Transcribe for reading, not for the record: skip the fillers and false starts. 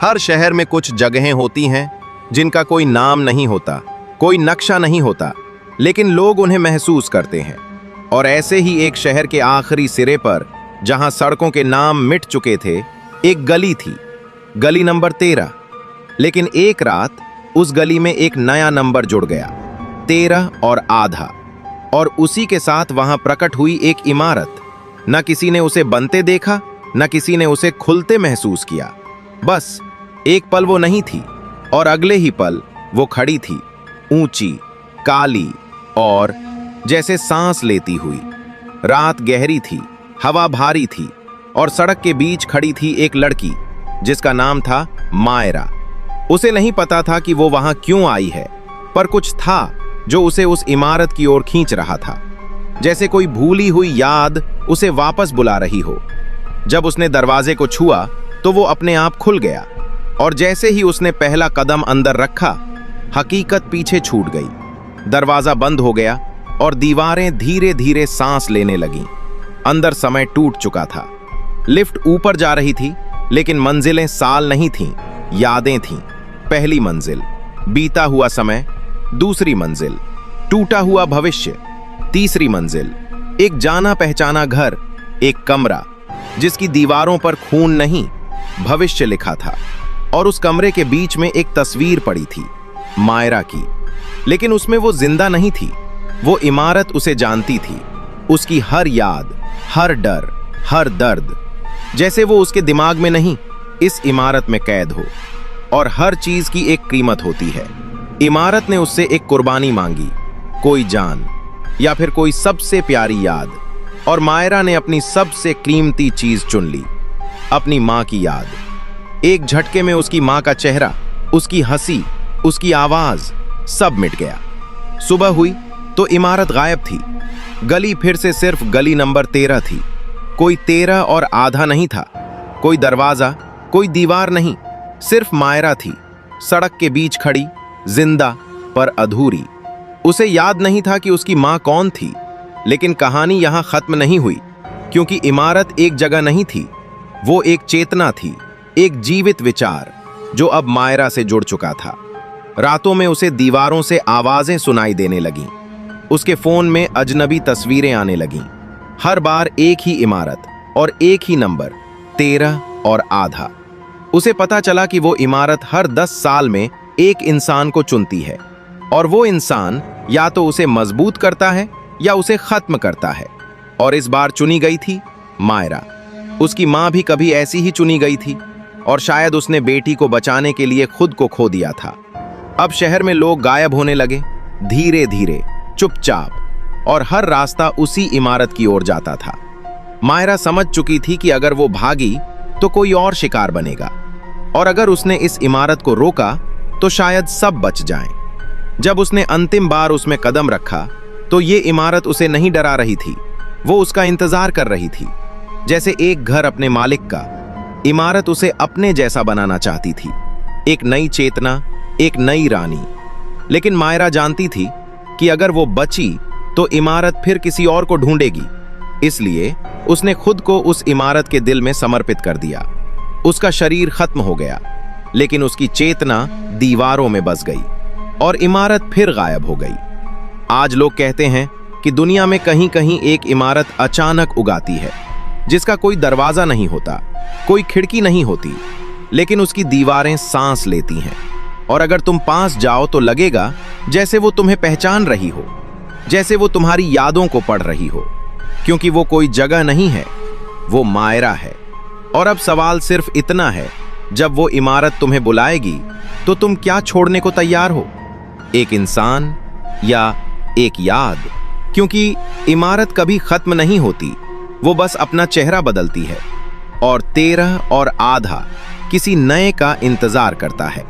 हर शहर में कुछ जगहें होती हैं जिनका कोई नाम नहीं होता, कोई नक्शा नहीं होता, लेकिन लोग उन्हें महसूस करते हैं। और ऐसे ही एक शहर के आखिरी सिरे पर, जहां सड़कों के नाम मिट चुके थे, एक गली थी, गली नंबर 13। लेकिन एक रात उस गली में एक नया नंबर जुड़ गया, 13 और आधा। और उसी के साथ वहां प्रकट हुई एक इमारत। न किसी ने उसे बनते देखा, न किसी ने उसे खुलते महसूस किया। बस एक पल वो नहीं थी, और अगले ही पल वो खड़ी थी, ऊंची, काली और जैसे सांस लेती हुई। रात गहरी थी, हवा भारी थी, और सड़क के बीच खड़ी थी एक लड़की जिसका नाम था मायरा। उसे नहीं पता था कि वो वहां क्यों आई है, पर कुछ था जो उसे उस इमारत की ओर खींच रहा था, जैसे कोई भूली हुई याद उसे वापस बुला रही हो। जब उसने दरवाजे को छुआ तो वो अपने आप खुल गया, और जैसे ही उसने पहला कदम अंदर रखा, हकीकत पीछे छूट गई। दरवाजा बंद हो गया और दीवारें धीरे धीरे सांस लेने लगीं। अंदर समय टूट चुका था। लिफ्ट ऊपर जा रही थी, लेकिन मंजिलें साल नहीं थीं, यादें थीं। पहली मंजिल, बीता हुआ समय। दूसरी मंजिल, टूटा हुआ भविष्य। तीसरी मंजिल, एक जाना पहचाना घर, एक कमरा जिसकी दीवारों पर खून नहीं, भविष्य लिखा था। और उस कमरे के बीच में एक तस्वीर पड़ी थी, मायरा की। लेकिन उसमें वो जिंदा नहीं थी। वो इमारत उसे जानती थी, उसकी हर याद, हर डर, हर दर्द, जैसे वो उसके दिमाग में नहीं, इस इमारत में कैद हो। और हर चीज की एक कीमत होती है। इमारत ने उससे एक कुर्बानी मांगी, कोई जान या फिर कोई सबसे प्यारी याद। और मायरा ने अपनी सबसे कीमती चीज चुन ली, अपनी मां की याद। एक झटके में उसकी मां का चेहरा, उसकी हंसी, उसकी आवाज, सब मिट गया। सुबह हुई तो इमारत गायब थी। गली फिर से सिर्फ गली नंबर 13 थी। कोई 13 और आधा नहीं था, कोई दरवाजा, कोई दीवार नहीं, सिर्फ मायरा थी, सड़क के बीच खड़ी, जिंदा पर अधूरी। उसे याद नहीं था कि उसकी मां कौन थी, लेकिन कहानी यहां खत्म नहीं हुई, क्योंकि इमारत एक जगह नहीं थी, वो एक चेतना थी, एक जीवित विचार जो अब मायरा से जुड़ चुका था। रातों में उसे दीवारों से आवाजें सुनाई देने लगीं, उसके फोन में अजनबी तस्वीरें आने लगीं। हर बार एक ही इमारत और एक ही नंबर, 13 और आधा। उसे पता चला कि वो इमारत हर 10 साल में एक इंसान को चुनती है, और वो इंसान या तो उसे मजबूत करता है या उसे खत्म करता है। और इस बार चुनी गई थी मायरा। उसकी मां भी कभी ऐसी ही चुनी गई थी, और शायद उसने बेटी को बचाने के लिए खुद को खो दिया था। अब शहर में लोग गायब होने लगे, धीरे धीरे, चुपचाप, और हर रास्ता उसी इमारत की ओर जाता था। मायरा समझ चुकी थी कि अगर वो भागी तो कोई और शिकार बनेगा, और अगर उसने इस इमारत को रोका तो शायद सब बच जाएं। जब उसने अंतिम बार उसमें कदम रखा तो ये इमारत उसे नहीं डरा रही थी, वो उसका इंतजार कर रही थी। जैसे एक घर अपने मालिक का, इमारत उसे अपने जैसा बनाना चाहती थी। एक नई चेतना, एक नई रानी। लेकिन मायरा जानती थी कि अगर वो बची तो इमारत फिर किसी और को ढूंढेगी। इसलिए उसने खुद को उस इमारत के दिल में समर्पित कर दिया। उसका शरीर खत्म हो गया, लेकिन उसकी चेतना दीवारों में बस गई, और इमारत फिर गायब हो गई। आज लोग कहते हैं कि दुनिया में कहीं कहीं एक इमारत अचानक उगाती है, जिसका कोई दरवाजा नहीं होता, कोई खिड़की नहीं होती, लेकिन उसकी दीवारें सांस लेती हैं। और अगर तुम पास जाओ तो लगेगा जैसे वो तुम्हें पहचान रही हो, जैसे वो तुम्हारी यादों को पढ़ रही हो, क्योंकि वो कोई जगह नहीं है, वो मायरा है। और अब सवाल सिर्फ इतना है, जब वो इमारत तुम्हें बुलाएगी तो तुम क्या छोड़ने को तैयार हो? एक इंसान या एक याद? क्योंकि इमारत कभी खत्म नहीं होती, वो बस अपना चेहरा बदलती है, और 13 और आधा किसी नए का इंतजार करता है।